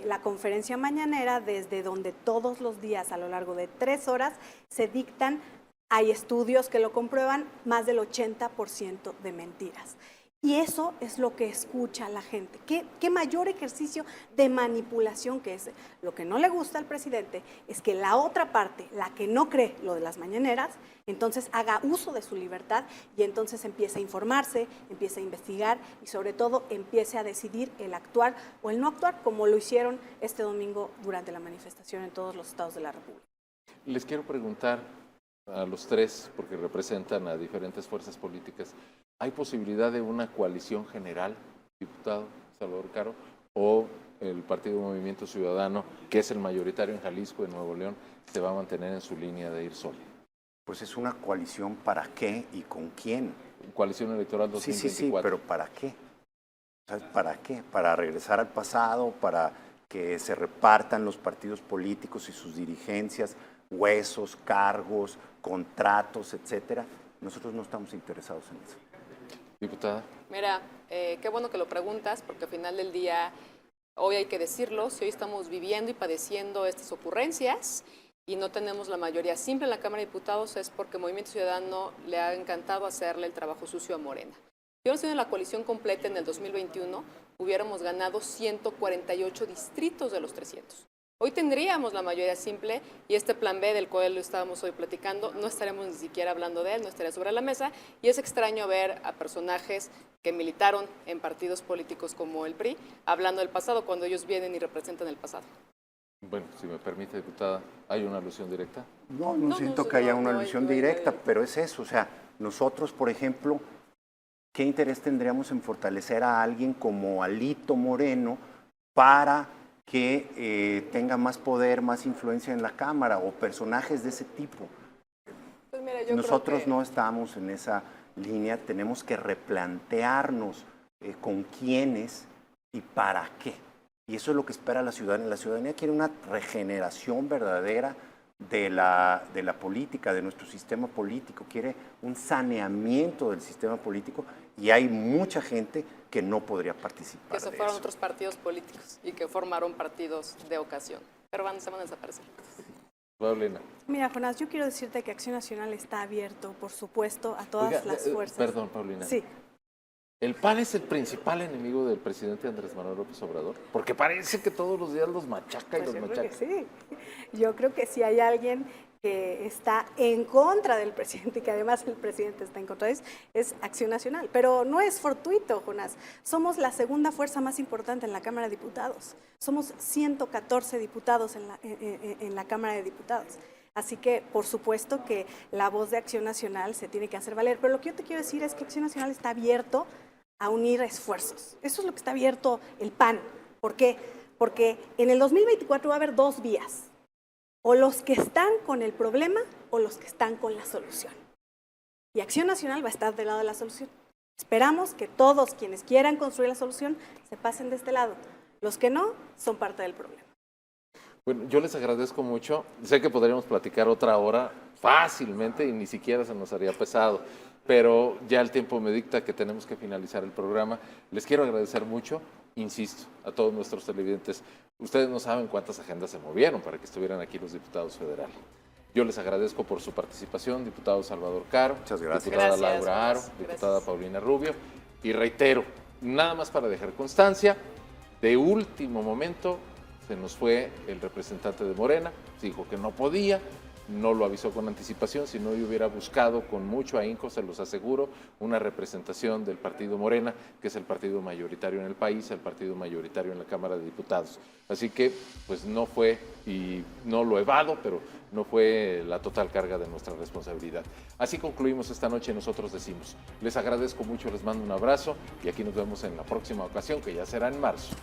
la conferencia mañanera, desde donde todos los días a lo largo de 3 horas se dictan, hay estudios que lo comprueban, más del 80% de mentiras. Y eso es lo que escucha la gente. ¿Qué mayor ejercicio de manipulación que ese? Lo que no le gusta al presidente es que la otra parte, la que no cree lo de las mañaneras, entonces haga uso de su libertad y entonces empiece a informarse, empiece a investigar y sobre todo empiece a decidir el actuar o el no actuar, como lo hicieron este domingo durante la manifestación en todos los estados de la República. Les quiero preguntar a los tres, porque representan a diferentes fuerzas políticas, ¿hay posibilidad de una coalición general, diputado Salvador Caro, o el Partido Movimiento Ciudadano, que es el mayoritario en Jalisco y Nuevo León, se va a mantener en su línea de ir solo? Pues es una coalición, ¿para qué y con quién? Coalición electoral 2024. Sí, pero ¿para qué? ¿Para qué? ¿Para regresar al pasado? ¿Para que se repartan los partidos políticos y sus dirigencias, huesos, cargos, contratos, etcétera? Nosotros no estamos interesados en eso. Diputada. Mira, qué bueno que lo preguntas, porque al final del día, hoy hay que decirlo, si hoy estamos viviendo y padeciendo estas ocurrencias y no tenemos la mayoría simple en la Cámara de Diputados, es porque Movimiento Ciudadano le ha encantado hacerle el trabajo sucio a Morena. Si hubiéramos tenido la coalición completa en el 2021, hubiéramos ganado 148 distritos de los 300. Hoy tendríamos la mayoría simple y este plan B del cual lo estábamos hoy platicando, no estaremos ni siquiera hablando de él, no estaría sobre la mesa, y es extraño ver a personajes que militaron en partidos políticos como el PRI hablando del pasado cuando ellos vienen y representan el pasado. Bueno, si me permite, diputada, ¿hay una alusión directa? No siento que haya una alusión directa, pero es eso, o sea, nosotros, por ejemplo, ¿qué interés tendríamos en fortalecer a alguien como Alito Moreno para que tenga más poder, más influencia en la Cámara, o personajes de ese tipo? Pues mira, nosotros no estamos en esa línea, tenemos que replantearnos con quiénes y para qué. Y eso es lo que espera la ciudadanía. La ciudadanía quiere una regeneración verdadera de la política, de nuestro sistema político, quiere un saneamiento del sistema político y hay mucha gente que no podría participar. Que se fueron otros partidos políticos y que formaron partidos de ocasión, pero se van a desaparecer. Paulina. Mira, Jonás, yo quiero decirte que Acción Nacional está abierto, por supuesto, a todas Oiga, las fuerzas. Perdón, Paulina. Sí. ¿El PAN es el principal enemigo del presidente Andrés Manuel López Obrador? Porque parece que todos los días los machaca y Pues los yo machaca. creo que sí. Yo creo que si hay alguien que está en contra del presidente y que además el presidente está en contra de eso, es Acción Nacional. Pero no es fortuito, Jonás. Somos la segunda fuerza más importante en la Cámara de Diputados. Somos 114 diputados en la Cámara de Diputados. Así que, por supuesto que la voz de Acción Nacional se tiene que hacer valer. Pero lo que yo te quiero decir es que Acción Nacional está abierto a unir esfuerzos. Eso es lo que está abierto el PAN. ¿Por qué? Porque en el 2024 va a haber dos vías. O los que están con el problema o los que están con la solución. Y Acción Nacional va a estar del lado de la solución. Esperamos que todos quienes quieran construir la solución se pasen de este lado. Los que no, son parte del problema. Bueno, yo les agradezco mucho. Sé que podríamos platicar otra hora fácilmente y ni siquiera se nos haría pesado, pero ya el tiempo me dicta que tenemos que finalizar el programa. Les quiero agradecer mucho, insisto, a todos nuestros televidentes. Ustedes no saben cuántas agendas se movieron para que estuvieran aquí los diputados federales. Yo les agradezco por su participación, diputado Salvador Caro, Muchas gracias. diputada Gracias, Laura Aro, Jonás. diputada Gracias. Paulina Rubio, y reitero, nada más para dejar constancia, de último momento se nos fue el representante de Morena, dijo que no podía, no lo avisó con anticipación, si no yo hubiera buscado con mucho ahínco, se los aseguro, una representación del partido Morena, que es el partido mayoritario en el país, el partido mayoritario en la Cámara de Diputados. Así que, pues no fue, y no lo evado, pero no fue la total carga de nuestra responsabilidad. Así concluimos esta noche y nosotros decimos, les agradezco mucho, les mando un abrazo y aquí nos vemos en la próxima ocasión, que ya será en marzo.